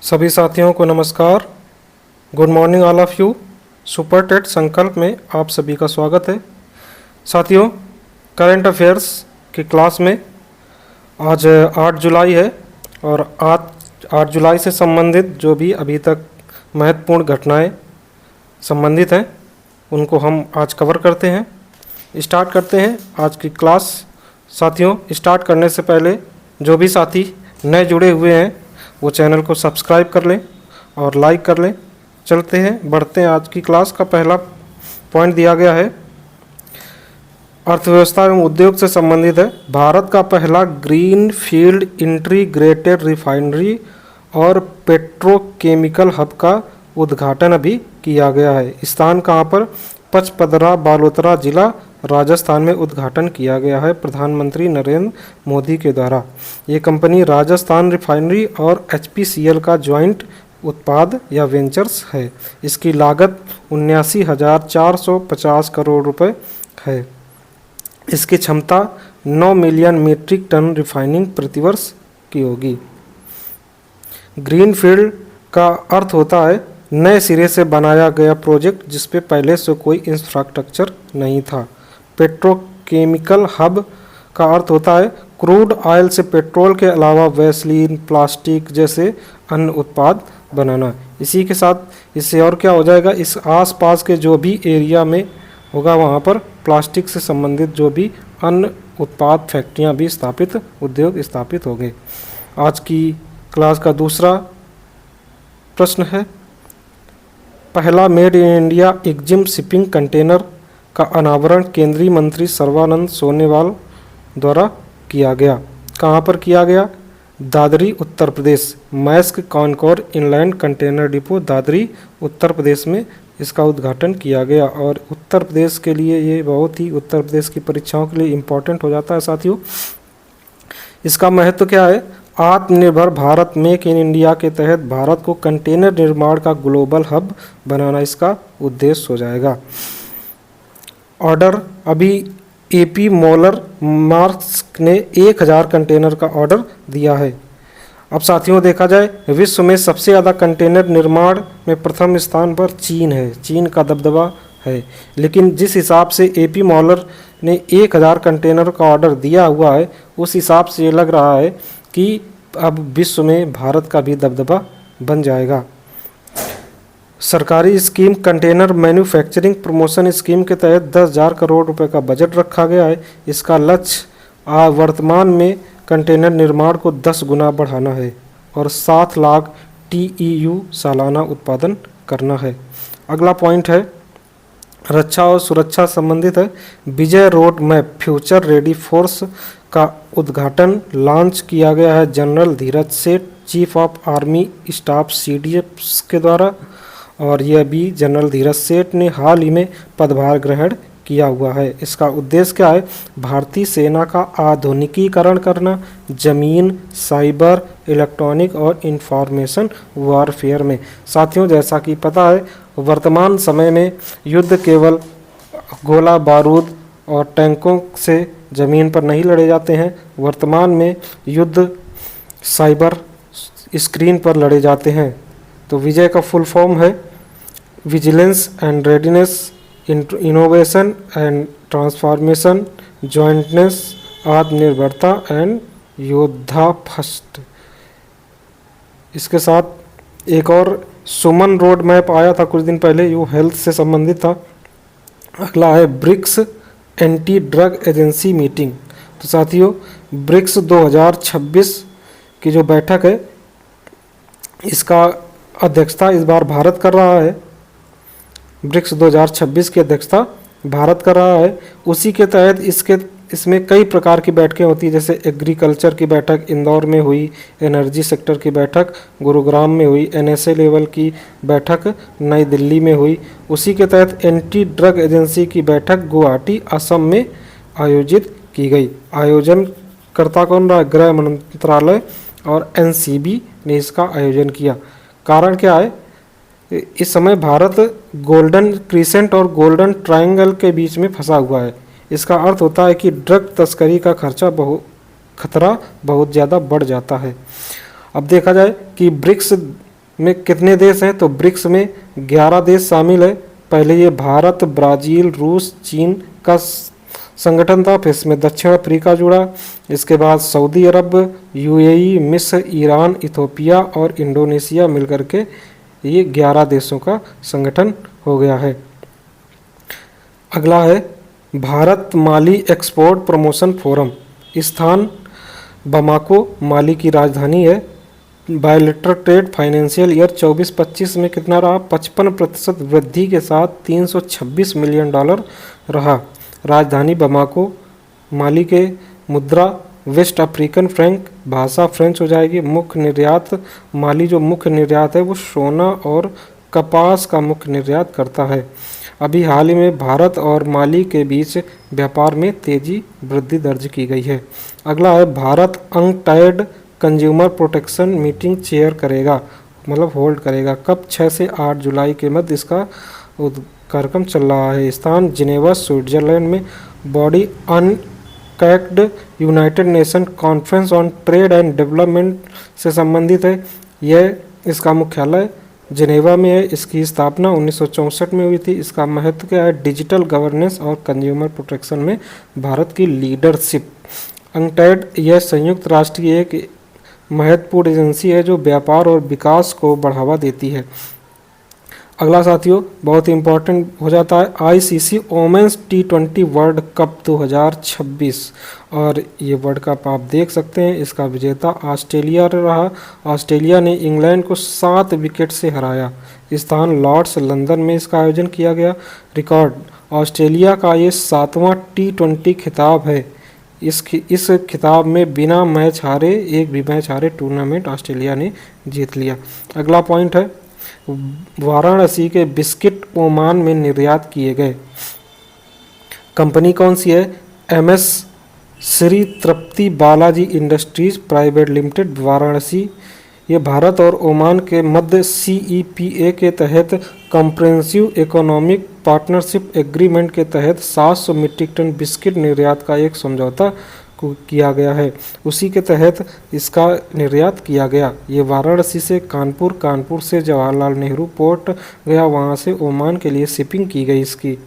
सभी साथियों को नमस्कार। Good morning all of you. Super TET Sankalp में आप सभी का स्वागत है। साथियों, करंट अफेयर्स की क्लास में आज 8 जुलाई है और आज 8 जुलाई से संबंधित जो भी अभी तक महत्वपूर्ण घटनाएं संबंधित हैं उनको हम आज कवर करते हैं। स्टार्ट करते हैं आज की क्लास। साथियों, स्टार्ट करने से पहले जो भी साथी नए जुड़े हुए हैं वो चैनल को सब्सक्राइब कर लें और लाइक कर लें। चलते हैं, बढ़ते हैं। आज की क्लास का पहला पॉइंट दिया गया है, अर्थव्यवस्था एवं उद्योग से संबंधित है। भारत का पहला ग्रीन फील्ड इंटीग्रेटेड रिफाइनरी और पेट्रोकेमिकल हब का उद्घाटन अभी किया गया है। स्थान कहाँ पर? पचपदरा बालोतरा जिला, राजस्थान में उद्घाटन किया गया है प्रधानमंत्री नरेंद्र मोदी के द्वारा। ये कंपनी राजस्थान रिफाइनरी और HPCL का ज्वाइंट उत्पाद या वेंचर्स है। इसकी लागत 79,450 करोड़ रुपए है। इसकी क्षमता 9 मिलियन मीट्रिक टन रिफाइनिंग प्रतिवर्ष की होगी। ग्रीनफील्ड का अर्थ होता है नए सिरे से बनाया गया प्रोजेक्ट जिस पे पहले से कोई इंफ्रास्ट्रक्चर नहीं था। पेट्रोकेमिकल हब का अर्थ होता है क्रूड ऑयल से पेट्रोल के अलावा वैसलीन, प्लास्टिक जैसे अन्य उत्पाद बनाना। इसी के साथ इससे और क्या हो जाएगा, इस आसपास के जो भी एरिया में होगा वहाँ पर प्लास्टिक से संबंधित जो भी अन्य उत्पाद फैक्ट्रियाँ भी स्थापित, उद्योग स्थापित हो गए। आज की क्लास का दूसरा प्रश्न है, पहला made in India Exim shipping container का अनावरण केंद्रीय मंत्री सर्बानंद सोनोवाल द्वारा किया गया। कहाँ पर किया गया? Dadri, Uttar Pradesh. Maersk Concor inland container depot Dadri, Uttar Pradesh में इसका उद्घाटन किया गया। और उत्तर प्रदेश के लिए ये बहुत ही, उत्तर प्रदेश की परीक्षाओं के लिए इम्पोर्टेंट हो जाता है साथियों। इसका महत्व क्या है? आत्मनिर्भर भारत मेक इन इंडिया के तहत भारत को कंटेनर निर्माण का ग्लोबल हब बनाना इसका उद्देश्य हो जाएगा। ऑर्डर अभी AP मॉलर मार्क्स ने 1000 कंटेनर का ऑर्डर दिया है। अब साथियों देखा जाए, विश्व में सबसे ज़्यादा कंटेनर निर्माण में प्रथम स्थान पर चीन है। चीन का दबदबा है। लेकिन जिस हिसाब से AP मॉलर ने 1000 कंटेनर का ऑर्डर दिया हुआ है उस हिसाब से ये लग रहा है कि अब विश्व में भारत का भी दबदबा बन जाएगा। सरकारी scheme container manufacturing promotion scheme के तहत 10,000 करोड़ रुपए का बजट रखा गया है। इसका लक्ष्य वर्तमान में कंटेनर निर्माण को 10 गुना बढ़ाना है और 7 लाख TEU सालाना उत्पादन करना है। अगला पॉइंट है, रक्षा और सुरक्षा संबंधित है। Vijay road map future ready force का उद्घाटन लॉन्च किया गया है general Dhiraj Seth, chief of army staff CDF के द्वारा। और यह भी जनरल धीरज सेठ ने हाल ही में पदभार ग्रहण किया हुआ है। इसका उद्देश्य क्या है? भारतीय सेना का आधुनिकीकरण करना जमीन, साइबर, इलेक्ट्रॉनिक और इंफॉर्मेशन वॉरफेयर में। साथियों, जैसा कि पता है वर्तमान समय में युद्ध केवल गोला बारूद और टैंकों से ज़मीन पर नहीं लड़े जाते हैं। वर्तमान में युद्ध साइबर स्क्रीन पर लड़े जाते हैं। तो विजय का फुल फॉर्म है vigilance and readiness, innovation and transformation, jointness, आत्मनिर्भरता एंड योद्धा फर्स्ट। इसके साथ एक और सुमन रोड मैप आया था कुछ दिन पहले, ये हेल्थ से संबंधित था। अगला है BRICS anti drug agency meeting. तो साथियों, ब्रिक्स 2026 की जो बैठक है इसका अध्यक्षता इस बार भारत कर रहा है। ब्रिक्स 2026 की अध्यक्षता भारत कर रहा है। उसी के तहत इसमें कई प्रकार की बैठकें होती है, जैसे एग्रीकल्चर की बैठक इंदौर में हुई, एनर्जी सेक्टर की बैठक गुरुग्राम में हुई, NSA लेवल की बैठक नई दिल्ली में हुई। उसी के तहत एंटी ड्रग एजेंसी की बैठक गुवाहाटी, असम में आयोजित की गई। आयोजनकर्ता कौन रहा? गृह मंत्रालय और NCB ने इसका आयोजन किया। कारण क्या है? इस समय भारत गोल्डन क्रीसेंट और गोल्डन ट्रायंगल के बीच में फंसा हुआ है। इसका अर्थ होता है कि ड्रग तस्करी का खतरा बहुत ज़्यादा बढ़ जाता है। अब देखा जाए कि ब्रिक्स में कितने देश हैं? तो ब्रिक्स में 11 देश शामिल है। पहले ये भारत, ब्राज़ील, रूस, चीन का संगठन था, फिर इसमें दक्षिण अफ्रीका जुड़ा, इसके बाद सऊदी अरब, यूएई, मिस्र, ईरान, इथोपिया और इंडोनेशिया मिलकर के ये 11 देशों का संगठन हो गया है। अगला है भारत माली एक्सपोर्ट प्रमोशन फोरम। स्थान बमाको, माली की राजधानी है। बायलेटरल ट्रेड फाइनेंशियल ईयर 24-25 में कितना रहा? 55% वृद्धि के साथ $326 मिलियन रहा। राजधानी बमाको, माली के मुद्रा वेस्ट अफ्रीकन फ्रैंक, भाषा फ्रेंच हो जाएगी। मुख्य निर्यात, माली जो मुख्य निर्यात है वो सोना और कपास का मुख्य निर्यात करता है। अभी हाल ही में भारत और माली के बीच व्यापार में तेजी वृद्धि दर्ज की गई है। अगला है Bharat untied consumer protection meeting chair करेगा, मतलब होल्ड करेगा। कब? 6 से 8 जुलाई के मध्य इसका कार्यक्रम चल रहा है। स्थान जिनेवा, स्विट्जरलैंड में। Body UNCTAD United Nation Conference on Trade and Development से संबंधित है। यह इसका मुख्यालय जिनेवा में है। इसकी स्थापना 1964 में हुई थी। इसका महत्व क्या है? डिजिटल गवर्नेंस और कंज्यूमर प्रोटेक्शन में भारत की लीडरशिप। अनटाइड यह संयुक्त राष्ट्र की एक महत्वपूर्ण एजेंसी है जो व्यापार और विकास को बढ़ावा देती है। अगला साथियों बहुत ही इंपॉर्टेंट हो जाता है ICC women's T20 world cup 2026 और ये वर्ल्ड कप आप देख सकते हैं इसका विजेता ऑस्ट्रेलिया रहा। ऑस्ट्रेलिया ने इंग्लैंड को 7 विकेट से हराया। स्थान लॉर्ड्स लंदन में इसका आयोजन किया गया। रिकॉर्ड ऑस्ट्रेलिया का ये 7वां T20 खिताब है। इस खिताब में बिना मैच हारे, एक भी मैच हारे टूर्नामेंट ऑस्ट्रेलिया ने जीत लिया। अगला पॉइंट है वाराणसी के बिस्किट ओमान में निर्यात किए गए। कंपनी कौन सी है? MS Shri Tripti Balaji industries private limited Varanasi. ये भारत और ओमान के मध्य CEPA के तहत कॉम्प्रिहेंसिव इकोनॉमिक पार्टनरशिप एग्रीमेंट के तहत 700 मीट्रिक टन बिस्किट निर्यात का एक समझौता किया गया है। उसी के तहत इसका निर्यात किया गया। ये वाराणसी से कानपुर, कानपुर से जवाहरलाल नेहरू पोर्ट गया, वहाँ से ओमान के लिए शिपिंग की गई इसकी।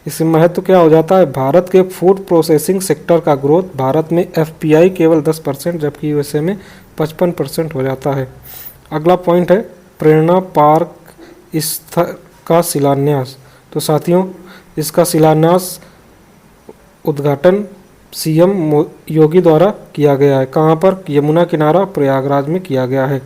इसमें महत्व क्या हो जाता है? भारत के फूड प्रोसेसिंग सेक्टर का ग्रोथ। भारत में FPI केवल 10% जबकि USA में 55% हो जाता है। अगला पॉइंट है प्रेरणा पार्क का शिलान्यास। तो साथियों इसका शिलान्यास उद्घाटन CM योगी द्वारा किया गया है। कहाँ पर? यमुना किनारा प्रयागराज में किया गया है।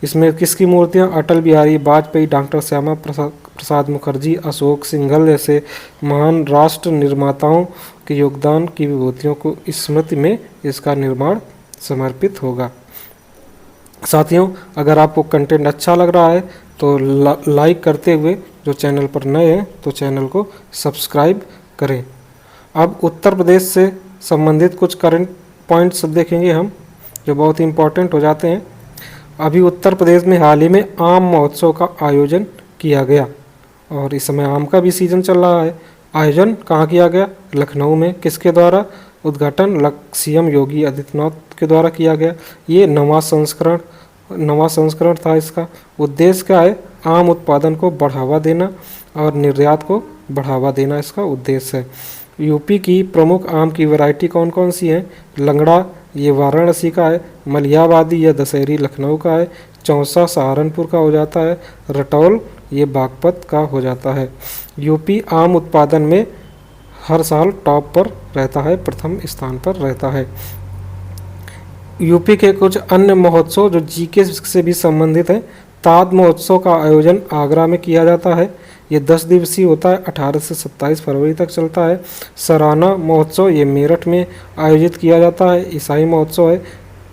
इसमें किसकी मूर्तियाँ? अटल बिहारी वाजपेयी, डॉक्टर श्यामा प्रसाद मुखर्जी, अशोक सिंघल जैसे महान राष्ट्र निर्माताओं के योगदान की विभूतियों को स्मृति में इसका निर्माण समर्पित होगा। साथियों अगर आपको कंटेंट अच्छा लग रहा है तो लाइक करते हुए, जो चैनल पर नए हैं तो चैनल को सब्सक्राइब करें। अब उत्तर प्रदेश से संबंधित कुछ करंट पॉइंट्स देखेंगे हम जो बहुत ही इम्पोर्टेंट हो जाते हैं। अभी उत्तर प्रदेश में हाल ही में आम महोत्सव का आयोजन किया गया और इस समय आम का भी सीजन चल रहा है। आयोजन कहाँ किया गया? लखनऊ में। किसके द्वारा? उद्घाटन CM योगी आदित्यनाथ के द्वारा किया गया। ये नवा संस्करण था। इसका उद्देश्य क्या है? आम उत्पादन को बढ़ावा देना और निर्यात को बढ़ावा देना इसका उद्देश्य है। यूपी की प्रमुख आम की वैरायटी कौन कौन सी है? लंगड़ा ये वाराणसी का है। मलिहाबादी या दशहरी लखनऊ का है। चौसा सहारनपुर का हो जाता है। रटौल ये बागपत का हो जाता है। यूपी आम उत्पादन में हर साल टॉप पर रहता है, प्रथम स्थान पर रहता है। यूपी के कुछ अन्य महोत्सव जो GK से भी संबंधित हैं। ताज महोत्सव का आयोजन आगरा में किया जाता है। ये 10 दिवसीय होता है, 18 से 27 फरवरी तक चलता है। सराना महोत्सव ये मेरठ में आयोजित किया जाता है, ईसाई महोत्सव है।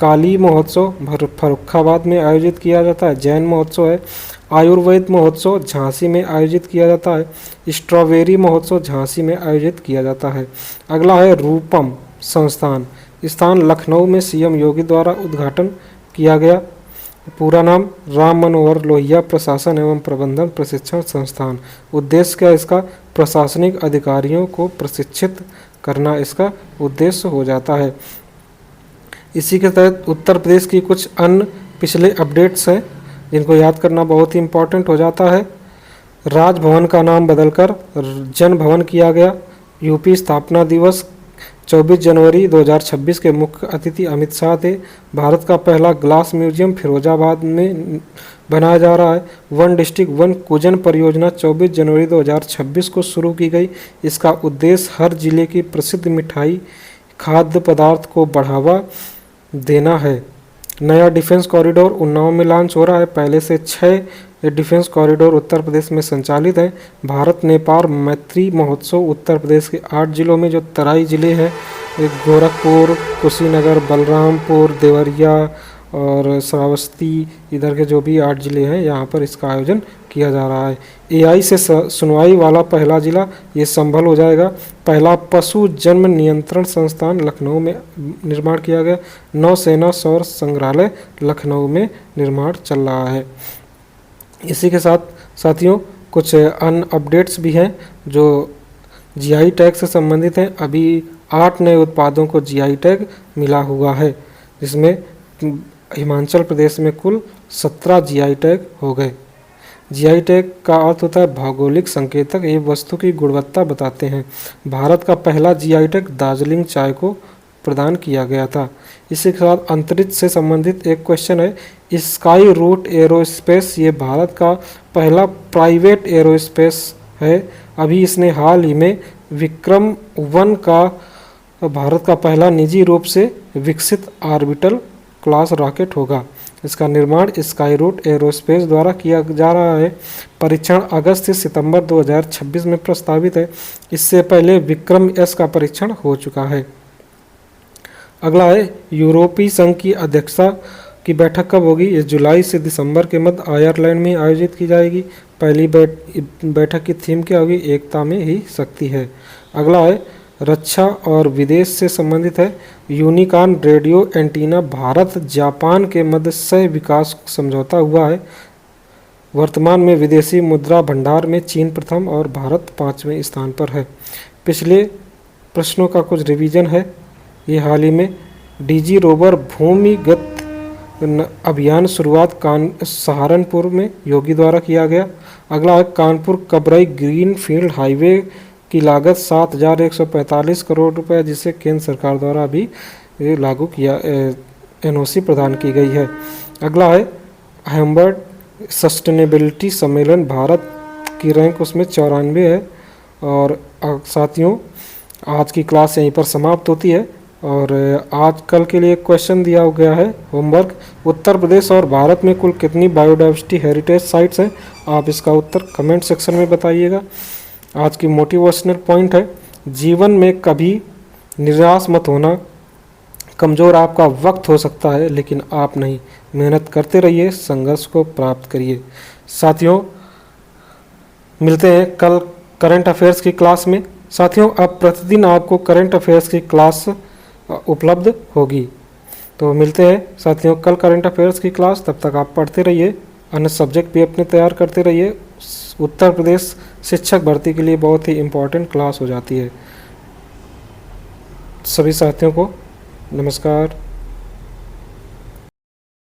काली महोत्सव फर्रुखाबाद में आयोजित किया जाता है, जैन महोत्सव है। आयुर्वेद महोत्सव झांसी में आयोजित किया जाता है। स्ट्रॉबेरी महोत्सव झांसी में आयोजित किया जाता है। अगला है रूपम संस्थान। स्थान लखनऊ में CM योगी द्वारा उद्घाटन किया गया। पूरा नाम राम मनोहर लोहिया प्रशासन एवं प्रबंधन प्रशिक्षण संस्थान। उद्देश्य क्या इसका? प्रशासनिक अधिकारियों को प्रशिक्षित करना इसका उद्देश्य हो जाता है। इसी के तहत उत्तर प्रदेश की कुछ अन्य पिछले अपडेट्स हैं जिनको याद करना बहुत ही इम्पोर्टेंट हो जाता है। राजभवन का नाम बदलकर जन भवन किया गया। यूपी स्थापना दिवस 24 जनवरी 2026 के मुख्य अतिथि अमित शाह थे। भारत का पहला ग्लास म्यूजियम फिरोजाबाद में बनाया जा रहा है। वन डिस्ट्रिक्ट वन कुजन परियोजना 24 जनवरी 2026 को शुरू की गई। इसका उद्देश्य हर जिले की प्रसिद्ध मिठाई खाद्य पदार्थ को बढ़ावा देना है। नया डिफेंस कॉरिडोर उन्नाव में लॉन्च हो रहा है। पहले से 6 डिफेंस कॉरिडोर उत्तर प्रदेश में संचालित हैं। भारत नेपाल मैत्री महोत्सव उत्तर प्रदेश के 8 जिलों में, जो तराई जिले हैं, गोरखपुर, कुशीनगर, बलरामपुर, देवरिया और श्रावस्ती, इधर के जो भी 8 जिले हैं, यहाँ पर इसका आयोजन किया जा रहा है। एआई से सुनवाई वाला पहला जिला ये संभल हो जाएगा। पहला पशु जन्म नियंत्रण संस्थान लखनऊ में निर्माण किया गया। नौसेना सौर संग्रहालय लखनऊ में निर्माण चल रहा है। इसी के साथ साथियों कुछ अन्य अपडेट्स भी हैं जो जीआई टैग से संबंधित हैं। अभी 8 नए उत्पादों को जीआई टैग मिला हुआ है, जिसमें हिमाचल प्रदेश में कुल 17 जीआई टैग हो गए। जीआई टैग का अर्थ होता है भौगोलिक संकेतक, ये वस्तु की गुणवत्ता बताते हैं। भारत का पहला जीआई टैग दार्जिलिंग चाय को प्रदान किया गया था। इसी के साथ अंतरिक्ष से संबंधित एक क्वेश्चन है। स्काई रूट एरोस्पेस ये भारत का पहला प्राइवेट एरोस्पेस है। अभी इसने हाल ही में विक्रम 1 का भारत का पहला निजी रूप से विकसित ऑर्बिटल क्लास रॉकेट होगा। इसका निर्माण स्काई रूट एरोस्पेस द्वारा किया जा रहा है। परीक्षण अगस्त से सितंबर 2026 में प्रस्तावित है। इससे पहले विक्रम एस का परीक्षण हो चुका है। अगला है यूरोपीय संघ की अध्यक्षता की बैठक कब होगी? ये जुलाई से दिसंबर के मध्य आयरलैंड में आयोजित की जाएगी। पहली बैठक की थीम क्या होगी? एकता में ही शक्ति है। अगला है रक्षा और विदेश से संबंधित है। Unicorn radio antenna Bharat Japan के मध्य सह विकास समझौता हुआ है। वर्तमान में विदेशी मुद्रा भंडार में चीन प्रथम और भारत 5वें स्थान पर है। पिछले प्रश्नों का कुछ रिवीजन है। ये हाल ही में डीजी रोवर भूमिगत अभियान शुरुआत सहारनपुर में योगी द्वारा किया गया। अगला है Kanpur Kabrai green field highway की लागत 7,145 करोड़ रुपए, जिसे केंद्र सरकार द्वारा भी लागू किया एनओसी प्रदान की गई है। अगला है हैम्बर्ग सस्टेनेबिलिटी सम्मेलन, भारत की रैंक उसमें 94 है। और साथियों आज की क्लास यहीं पर समाप्त होती है। और आज कल के लिए क्वेश्चन दिया गया है होमवर्क। उत्तर प्रदेश और भारत में कुल कितनी बायोडाइवर्सिटी हेरिटेज साइट्स हैं? आप इसका उत्तर कमेंट सेक्शन में बताइएगा। आज की मोटिवेशनल पॉइंट है, जीवन में कभी निराश मत होना। कमज़ोर आपका वक्त हो सकता है लेकिन आप नहीं। मेहनत करते रहिए, संघर्ष को प्राप्त करिए। साथियों मिलते हैं कल करंट अफेयर्स की क्लास में। साथियों अब प्रतिदिन आपको करंट अफेयर्स की क्लास उपलब्ध होगी। तो मिलते हैं साथियों कल करंट अफेयर्स की क्लास। तब तक आप पढ़ते रहिए, अन्य सब्जेक्ट भी अपने तैयार करते रहिए। उत्तर प्रदेश शिक्षक भर्ती के लिए बहुत ही इम्पोर्टेंट क्लास हो जाती है। सभी साथियों को नमस्कार।